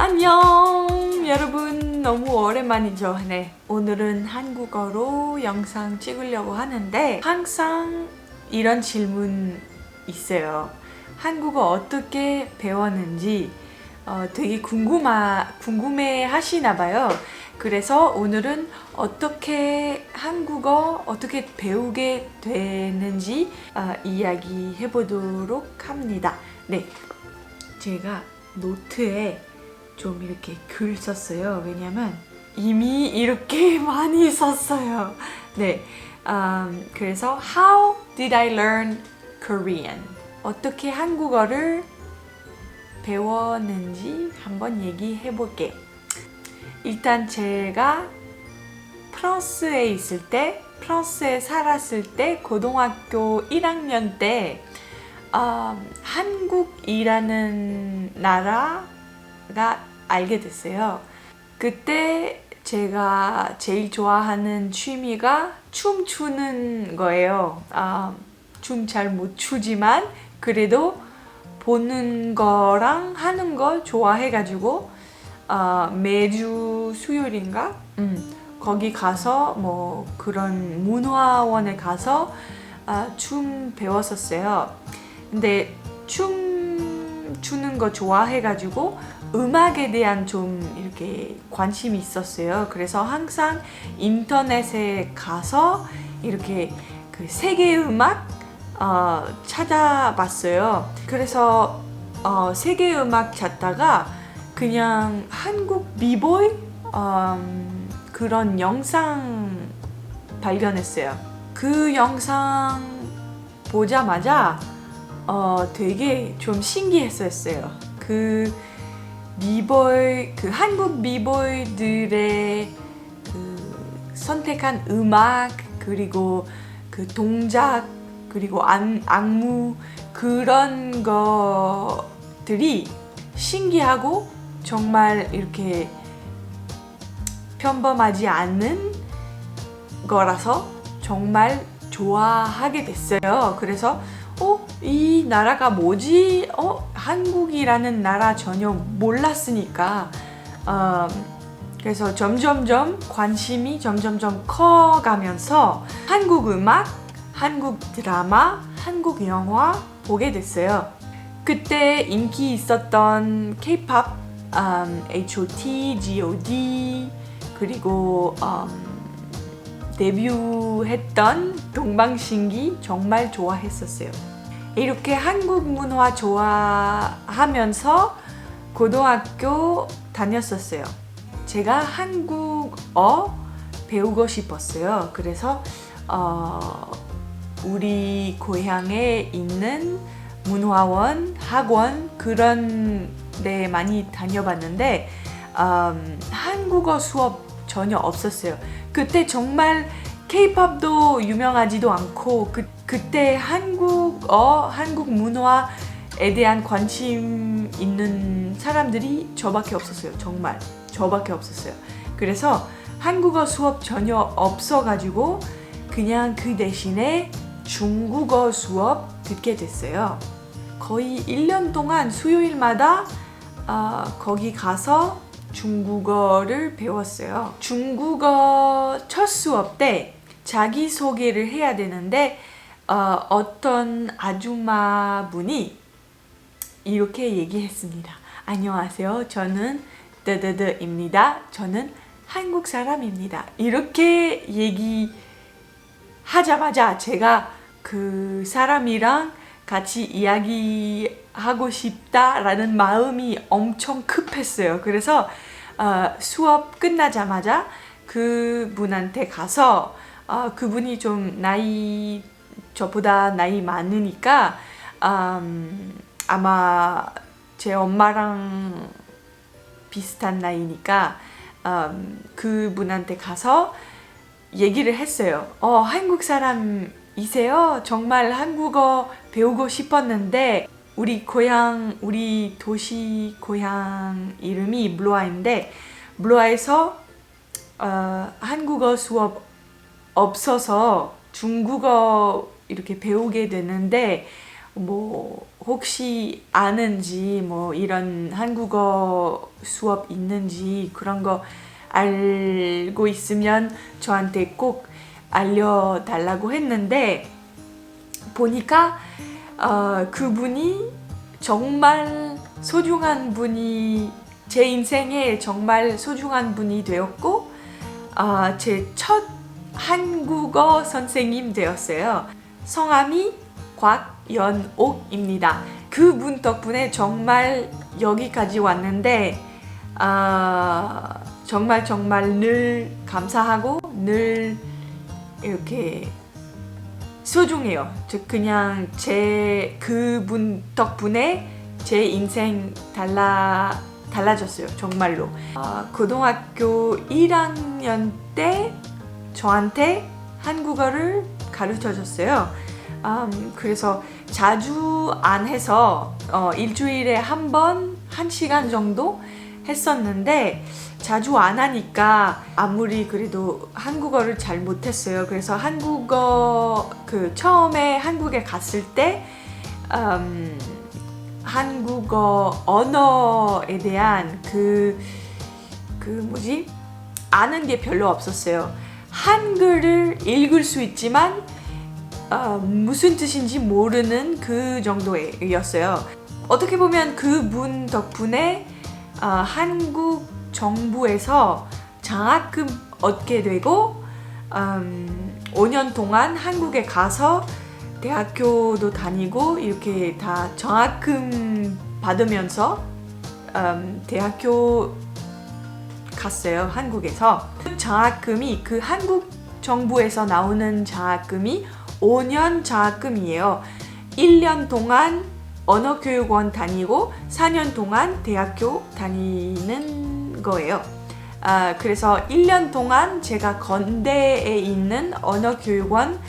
안녕 여러분, 너무 오랜만이죠. 네, 오늘은 한국어로 영상 찍으려고 하는데 항상 이런 질문 있어요. 한국어 어떻게 배웠는지 되게 궁금해 하시나 봐요. 그래서 오늘은 어떻게 한국어 어떻게 배우게 되는지 이야기해 보도록 합니다. 네, 제가 노트에 좀 이렇게 글 썼어요. 왜냐면 이미 이렇게 많이 썼어요. 네, 그래서 How did I learn Korean? 어떻게 한국어를 배웠는지 한번 얘기해 볼게. 일단 제가 프랑스에 살았을 때 고등학교 1학년 때 한국이라는 나라가 알게 됐어요. 그때 제가 제일 좋아하는 취미가 춤추는 거예요. 춤 잘 못 추지만 그래도 보는 거랑 하는 거 좋아해가지고 매주 수요일인가? 거기 가서 뭐 그런 문화원에 가서 춤 배웠었어요. 근데 춤 추는 거 좋아해가지고 음악에 대한 좀 이렇게 관심이 있었어요. 그래서 항상 인터넷에 가서 이렇게 그 세계 음악 찾아봤어요. 그래서 세계 음악 찾다가 그냥 한국 비보이 그런 영상 발견했어요. 그 영상 보자마자 되게 좀 신기했었어요. 그 한국 비보이들의 그 선택한 음악, 그리고 그 동작, 그리고 안무, 그런 것들이 신기하고 정말 이렇게 평범하지 않은 거라서 정말 좋아하게 됐어요. 그래서 이 나라가 뭐지? 한국이라는 나라 전혀 몰랐으니까 그래서 점점점 관심이 점점점 커가면서 한국 음악, 한국 드라마, 한국 영화 보게 됐어요. 그때 인기 있었던 K-pop, H.O.T, G.O.D, 그리고 데뷔했던 동방신기 정말 좋아했었어요. 이렇게 한국 문화 좋아하면서 고등학교 다녔었어요. 제가 한국어 배우고 싶었어요. 그래서 우리 고향에 있는 문화원, 학원 그런 데 많이 다녀봤는데 한국어 수업 전혀 없었어요. 그때 정말 K-팝도 유명하지도 않고 그때 한국어, 한국 문화에 대한 관심 있는 사람들이 저밖에 없었어요. 정말 저밖에 없었어요. 그래서 한국어 수업 전혀 없어가지고 그냥 그 대신에 중국어 수업 듣게 됐어요. 거의 1년 동안 수요일마다 거기 가서 중국어를 배웠어요. 중국어 첫 수업 때 자기소개를 해야 되는데 어떤 아줌마분이 이렇게 얘기했습니다. 안녕하세요. 저는 드드드입니다. 저는 한국 사람입니다. 이렇게 얘기하자마자 제가 그 사람이랑 같이 이야기하고 싶다라는 마음이 엄청 급했어요. 그래서 수업 끝나자마자 그분한테 가서 그분이 좀 저보다 나이 많으니까 아마 제 엄마랑 비슷한 나이니까 그분한테 가서 얘기를 했어요. 한국 사람이세요? 정말 한국어 배우고 싶었는데 우리 도시 고향 이름이 블로아인데 블로아에서 한국어 수업 없어서 중국어 이렇게 배우게 되는데 뭐 혹시 아는지 뭐 이런 한국어 수업 있는지 그런 거 알고 있으면 저한테 꼭 알려달라고 했는데 보니까 그분이 정말 소중한 분이 제 인생에 정말 소중한 분이 되었고 제 첫 한국어 선생님 되었어요. 성함이 곽연옥입니다. 그분 덕분에 정말 여기까지 왔는데 정말 늘 감사하고 늘 이렇게 소중해요. 즉 그냥 그분 덕분에 제 인생 달라졌어요. 정말로. 고등학교 1학년 때 저한테 한국어를 가르쳐 줬어요. 그래서 자주 안 해서 일주일에 한 번 1시간 정도 했었는데 자주 안 하니까 아무리 그래도 한국어를 잘 못했어요. 그래서 한국어 처음에 한국에 갔을 때 한국어 언어에 대한 아는 게 별로 없었어요. 한글을 읽을 수 있지만 무슨 뜻인지 모르는 그 정도였어요. 어떻게 보면 그분 덕분에 한국 정부에서 장학금 얻게 되고 5년 동안 한국에 가서 대학교도 다니고 이렇게 다 장학금 받으면서 대학교 갔어요. 한국에서. 장학금이 한국 정부에서 나오는 장학금이 5년 장학금이에요. 1년 동안 언어교육원 다니고 4년 동안 대학교 다니는 거예요. 그래서 1년 동안 제가 건대에 있는 언어교육원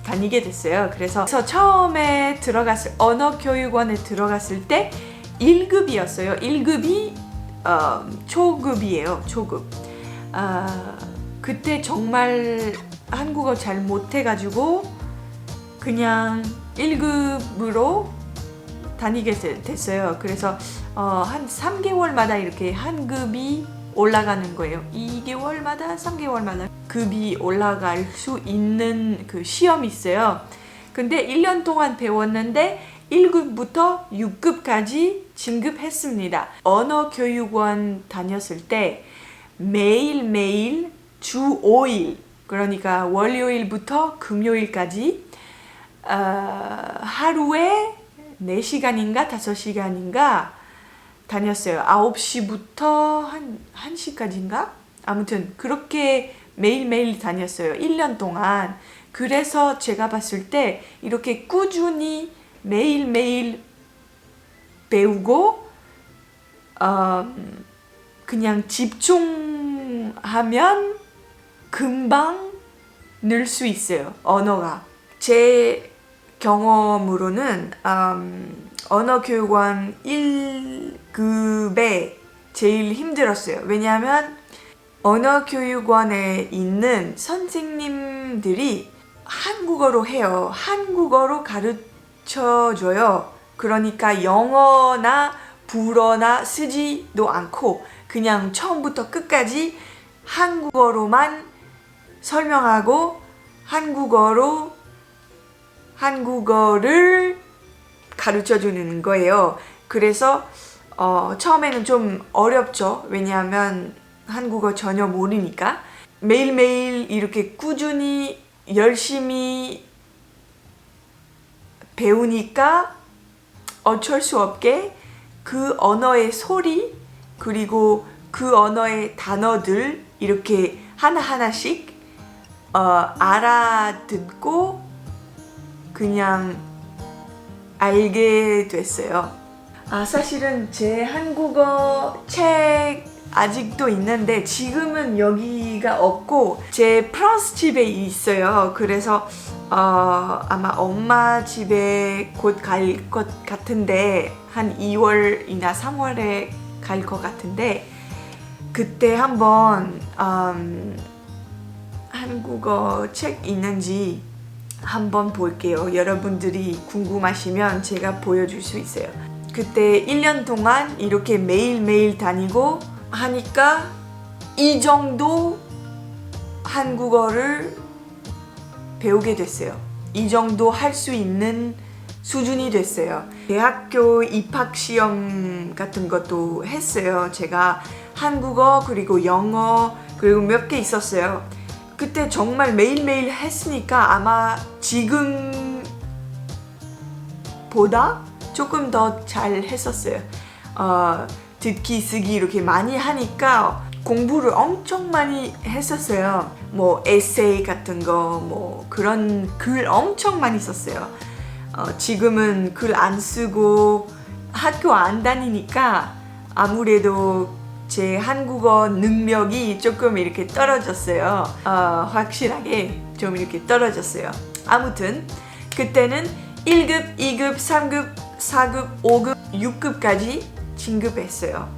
다니게 됐어요. 그래서 처음에 언어교육원에 들어갔을 때 1급이었어요. 1급이 초급이에요. 초급. 그때 정말 한국어 잘 못해가지고 그냥 1급으로 다니게 됐어요. 그래서 한 3개월마다 이렇게 한 급이 올라가는 거예요. 2개월마다 3개월마다 급이 올라갈 수 있는 그 시험이 있어요. 근데 1년 동안 배웠는데 1급부터 6급까지 진급했습니다. 언어교육원 다녔을 때 매일매일 주 5일, 그러니까 월요일부터 금요일까지 하루에 4시간인가 5시간인가 다녔어요. 9시부터 한 1시까지인가? 아무튼 그렇게 매일매일 다녔어요. 1년 동안. 그래서 제가 봤을 때 이렇게 꾸준히 매일매일 배우고 그냥 집중하면 금방 늘 수 있어요. 언어가. 제 경험으로는 언어교육원 1급에 제일 힘들었어요. 왜냐하면 언어교육원에 있는 선생님들이 한국어로 해요. 한국어로 가르쳐줘요. 그러니까 영어나 불어나 쓰지도 않고 그냥 처음부터 끝까지 한국어로만 설명하고 한국어를 가르쳐주는 거예요. 그래서 처음에는 좀 어렵죠. 왜냐하면 한국어 전혀 모르니까. 매일매일 이렇게 꾸준히 열심히 배우니까 어쩔 수 없게 그 언어의 소리 그리고 그 언어의 단어들 이렇게 하나하나씩 알아듣고 그냥 알게 됐어요. 사실은 제 한국어 책 아직도 있는데 지금은 여기가 없고 제 프랑스 집에 있어요. 그래서 아마 엄마 집에 곧 갈 것 같은데 한 2월이나 3월에 갈 것 같은데 그때 한번 한국어 책 있는지 한번 볼게요. 여러분들이 궁금하시면 제가 보여줄 수 있어요. 그때 1년 동안 이렇게 매일매일 다니고 하니까 이 정도 한국어를 배우게 됐어요. 이 정도 할 수 있는 수준이 됐어요. 대학교 입학 시험 같은 것도 했어요. 제가 한국어 그리고 영어 그리고 몇 개 있었어요. 그때 정말 매일매일 했으니까 아마 지금보다 조금 더 잘 했었어요. 듣기 쓰기 이렇게 많이 하니까 공부를 엄청 많이 했었어요. 뭐 에세이 같은 거 뭐 그런 글 엄청 많이 썼어요. 지금은 글 안 쓰고 학교 안 다니니까 아무래도 제 한국어 능력이 조금 이렇게 떨어졌어요. 확실하게 좀 이렇게 떨어졌어요. 아무튼 그때는 1급, 2급, 3급, 4급, 5급, 6급까지 진급했어요.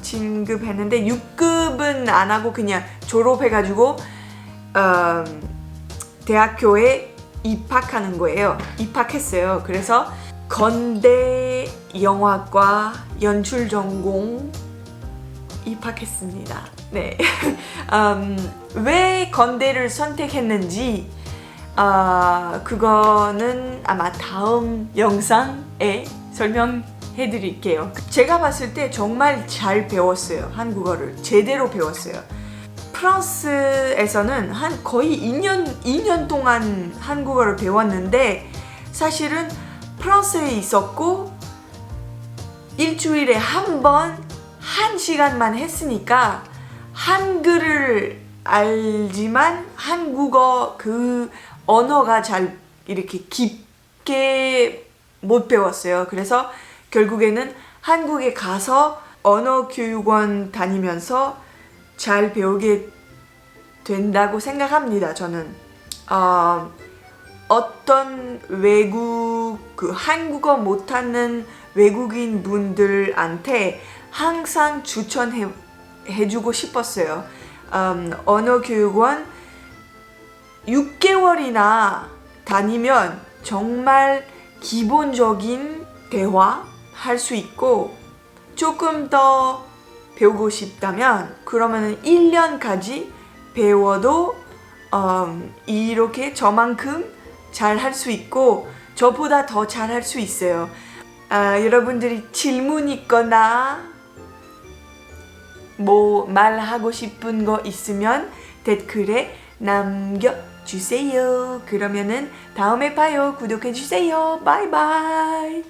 진급했는데 6급은 안 하고 그냥 졸업해가지고 대학교에 입학하는 거예요. 입학했어요. 그래서 건대 영화과 연출 전공 입학했습니다. 네. 왜 건대를 선택했는지 그거는 아마 다음 영상에 설명해 드릴게요. 제가 봤을 때 정말 잘 배웠어요. 한국어를 제대로 배웠어요. 프랑스에서는 거의 2년 동안 한국어를 배웠는데 사실은 프랑스에 있었고 일주일에 한 번 1시간만 했으니까 한글을 알지만 한국어 그 언어가 잘 이렇게 깊게 못 배웠어요. 그래서 결국에는 한국에 가서 언어교육원 다니면서 잘 배우게 된다고 생각합니다. 저는 어떤 외국 한국어 못하는 외국인 분들한테 항상 추천해주고 싶었어요. 언어교육원 6개월이나 다니면 정말 기본적인 대화 할 수 있고 조금 더 배우고 싶다면 그러면 1년까지 배워도 이렇게 저만큼 잘 할 수 있고 저보다 더 잘 할 수 있어요. 여러분들이 질문 있거나 뭐 말하고 싶은 거 있으면 댓글에 남겨주세요. 그러면은 다음에 봐요. 구독해주세요. 바이바이.